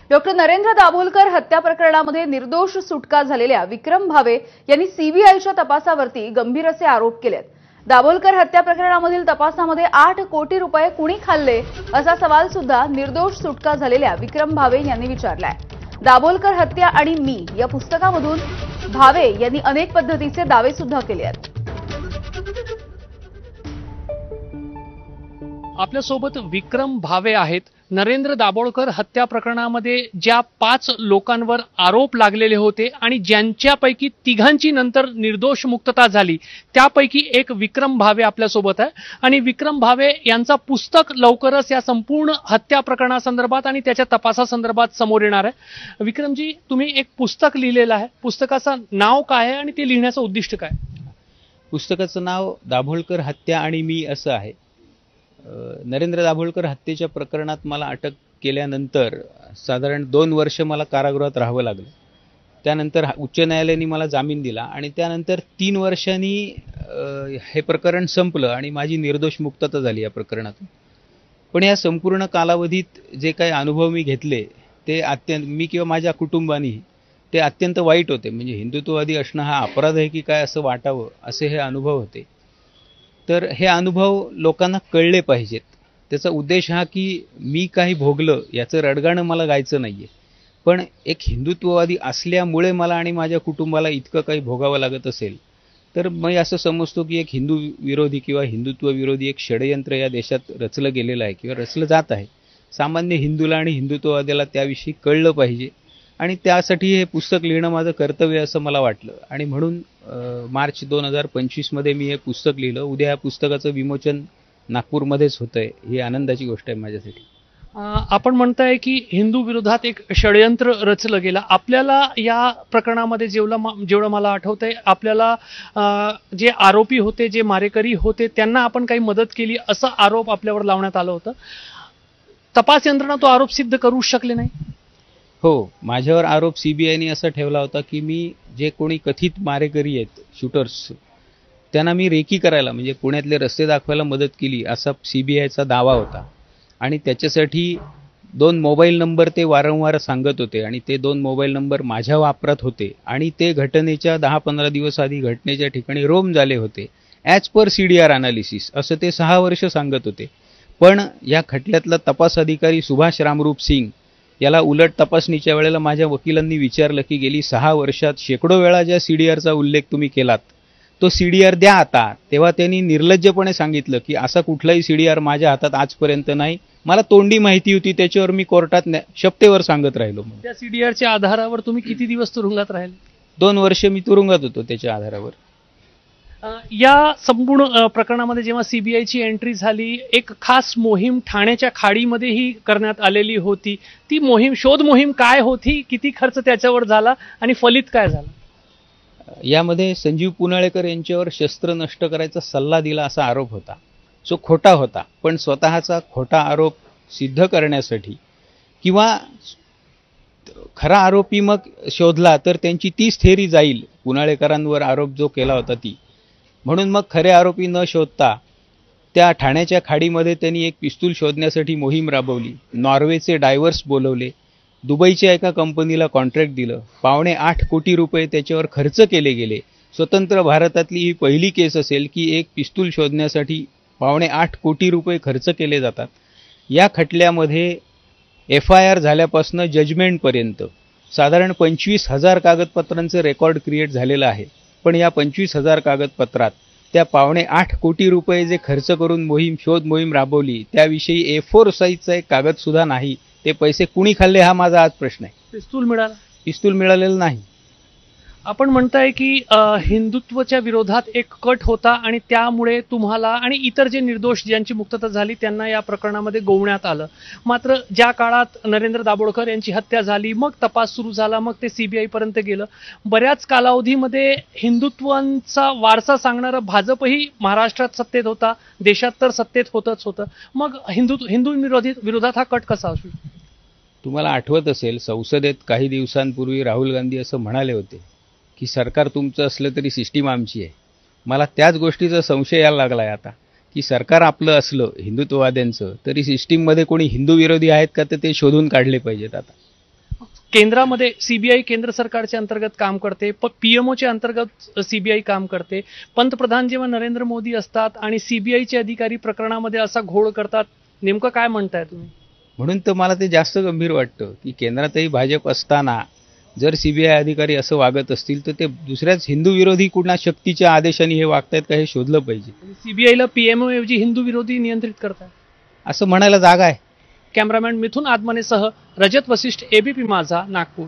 Doctor Narendra Dabholkar हत्या प्रकरणामध्ये निर्दोष सुटका झालेल्या विक्रम भावे यांनी सीबीआयच्या तपासावरती गंभीर असे आरोप केलेत। दाभोलकर हत्या प्रकरणामधील तपासामध्ये 8 कोटी रुपये कुणी खाल्ले असा सवाल सुद्धा निर्दोष सुटका झालेल्या विक्रम भावे यांनी विचारलाय। दाभोलकर हत्या आणि मी या पुस्तकामधून भावे यांनी अनेक पद्धतीचे दावे सुद्धा केले आहेत। आपल्यासोबत विक्रम भावे आहेत। नरेंद्र दाभोलकर हत्या प्रकरणामध्ये ज्या 5 लोकांवर आरोप लागलेले होते आणि ज्यांच्यापैकी तिघांची नंतर निर्दोष मुक्तता झाली त्यापैकी एक विक्रम भावे आपल्यासोबत आहे आणि विक्रम भावे यांचा पुस्तक लवकरच या संपूर्ण हत्या प्रकरणासंदर्भात आणि त्याच्या तपासासंदर्भात समोर येणार आहे। विक्रमजी, तुम्ही एक पुस्तक लिहिलेलं आहे, पुस्तकाचं नाव काय आहे आणि ते लिहिण्याचं उद्दिष्ट काय? पुस्तकाचं नाव दाभोलकर हत्या आणि मी असं आहे। नरेंद्र दाभोलकर हत्येच्या प्रकरणात मला अटक केल्यानंतर साधारण 2 वर्ष मला कारागृहात राहावं लागलं। त्यानंतर उच्च न्यायालयाने मला जामीन दिला आणि त्यानंतर 3 वर्षांनी हे प्रकरण संपलं आणि माझी निर्दोष मुक्तता झाली या प्रकरणातून। पण या संपूर्ण कालावधीत जे काही अनुभव मी घेतले ते मी किंवा माझ्या कुटुंबाने ते अत्यंत वाईट होते। म्हणजे हिंदुत्ववादी असणं हा अपराध आहे की काय असं वाटावं असे हे अनुभव होते। तर हे अनुभव लोकांना कळले पाहिजेत। त्याचा उद्देश हा की मी काही भोगलं याचं रडगाणं मला गायचं नाहीये, पण एक हिंदुत्ववादी असल्यामुळे मला आणि माझ्या कुटुंबाला इतकं काही भोगावं लागत असेल तर मी असं समजतो की एक हिंदू विरोधी किंवा हिंदुत्व विरोधी एक षडयंत्र या देशात रचलं गेलेलं आहे किंवा रचलं जात आहे। सामान्य हिंदूला आणि हिंदुत्ववाद्याला त्याविषयी कळलं पाहिजे आणि त्यासाठी हे पुस्तक लिहिणं माझं कर्तव्य असं मला वाटलं आणि म्हणून मार्च 2025 मध्ये मी हे पुस्तक लिहिलं। उद्या या पुस्तकाचं विमोचन नागपूरमध्येच होतंय, ही आनंदाची गोष्ट आहे माझ्यासाठी। आपण म्हणताय की हिंदू विरोधात एक षडयंत्र रचलं गेलं। आपल्याला या प्रकरणामध्ये जेवढं मला आठवतंय आपल्याला जे आरोपी होते, जे मारेकरी होते त्यांना आपण काही मदत केली असा आरोप आपल्यावर लावण्यात आलं होतं। तपास यंत्रणा तो आरोप सिद्ध करू शकले नाही। हो, माझ्यावर आरोप सीबीआयने असा ठेवला होता की मी जे कोणी कथित मारेकरी आहेत, शूटर्स, त्यांना मी रेकी करायला म्हणजे पुण्यातले रस्ते दाखवायला मदत केली असा सीबीआयचा दावा होता आणि त्याच्यासाठी 2 मोबाईल नंबर ते वारंवार सांगत होते आणि ते 2 मोबाईल नंबर माझ्या वापरात होते आणि ते घटनेच्या 10-15 दिवस आधी घटनेच्या ठिकाणी रोम झाले होते ॲज पर CDR अनालिसिस असं ते 6 वर्ष सांगत होते। पण या खटल्यातला तपास अधिकारी सुभाष रामरूप सिंग याला उलट तपासणीच्या वेळेला माझ्या वकिलांनी विचारलं की गेली 6 वर्षात शेकडो वेळा ज्या CDRचा उल्लेख तुम्ही केलात तो CDR द्या आता। तेव्हा त्यांनी निर्लज्जपणे सांगितलं की असा कुठलाही CDR माझ्या हातात आजपर्यंत नाही, मला तोंडी माहिती होती त्याच्यावर मी कोर्टात शपथेवर सांगत राहिलो। त्या CDRच्या आधारावर तुम्ही किती दिवस तुरुंगात राहिले? 2 वर्ष मी तुरुंगात होतो त्याच्या आधारावर। या संपूर्ण प्रकरणामध्ये जेव्हा सीबीआयची एंट्री झाली एक खास मोहीम ठाण्याच्या खाडीमध्येही करण्यात आलेली होती। ती मोहीम, शोध मोहीम काय होती, किती खर्च त्याच्यावर झाला आणि फलित काय झालं? यामध्ये संजीव पुनाळेकर यांच्यावर शस्त्र नष्ट करायचा सल्ला दिला असा आरोप होता, जो खोटा होता। पण स्वतःचा खोटा आरोप सिद्ध करण्यासाठी किंवा खरा आरोपी मग शोधला तर त्यांची तीच थेअरी जाईल, पुनाळेकरांवर आरोप जो केला होता ती। म्हणून मग खरे आरोपी न शोधता त्या ठाण्याच्या खाडीमध्ये त्यांनी एक पिस्तूल शोधण्यासाठी मोहीम राबवली। नॉर्वेचे डायव्हर्स बोलवले, दुबईच्या एका कंपनीला कॉन्ट्रॅक्ट दिलं, 8.25 कोटी रुपये त्याच्यावर खर्च केले गेले। स्वतंत्र भारतातली ही पहिली केस असेल की एक पिस्तूल शोधण्यासाठी 8.25 कोटी रुपये खर्च केले जातात। या खटल्यामध्ये FIR झाल्यापासून जजमेंटपर्यंत साधारण 25,000 कागदपत्रांचं रेकॉर्ड क्रिएट झालेलं आहे। पण या 25,000 कागदपत्रात त्या 8.25 कोटी रुपये जे खर्च करून शोध मोहीम राबवली त्याविषयी A4 साईजचा एक कागद सुद्धा नाही। ते पैसे कुणी खाल्ले हा माझा आज प्रश्न आहे। पिस्तूल मिळालेलं नाही। आपण म्हणताय की हिंदुत्वाच्या विरोधात एक कट होता आणि त्यामुळे तुम्हाला आणि इतर जे निर्दोष ज्यांची मुक्तता झाली त्यांना या प्रकरणामध्ये गोवण्यात आलं। मात्र ज्या काळात नरेंद्र दाभोलकर यांची हत्या झाली, मग तपास सुरू झाला, मग ते सीबीआय पर्यंत गेलं। बऱ्याच कालावधीमध्ये हिंदुत्वाचा वारसा सांगणारं भाजपही महाराष्ट्रात सत्तेत होता, देशात तर सत्तेत होतच होतं। मग हिंदू विरोधात हा कट कसा असू? तुम्हाला आठवत असेल संसदेत काही दिवसांपूर्वी राहुल गांधी असं म्हणाले होते की सरकार तुमचं असलं तरी सिस्टीम आमची आहे। मला त्याच गोष्टीचा संशय यायला लागलाय आता की सरकार आपलं असलं हिंदुत्ववाद्यांचं तरी सिस्टीममध्ये कोणी हिंदू विरोधी आहेत का ते शोधून काढले पाहिजेत आता। केंद्रामध्ये सीबीआय केंद्र सरकारच्या अंतर्गत काम करते, पीएमओच्या अंतर्गत सीबीआय काम करते. पंतप्रधान जेव्हा नरेंद्र मोदी असतात आणि सीबीआयचे अधिकारी प्रकरणामध्ये असा घोळ करतात, नेमकं काय म्हणताय तुम्ही? म्हणून तर मला ते जास्त गंभीर वाटतं की केंद्रातही भाजप असताना जर सीबीआय अधिकारी असं वागत असतील तर ते दुसऱ्याच हिंदू विरोधी कुणा शक्तीच्या आदेशाने हे वागतायत का हे शोधलं पाहिजे. सीबीआयला पीएमओ ऐवजी हिंदू विरोधी नियंत्रित करतात असं म्हणायला जागा आहे. कॅमेरामॅन मिथुन आदमानेसह रजत वसिष्ठ, एबीपी माझा, नागपूर.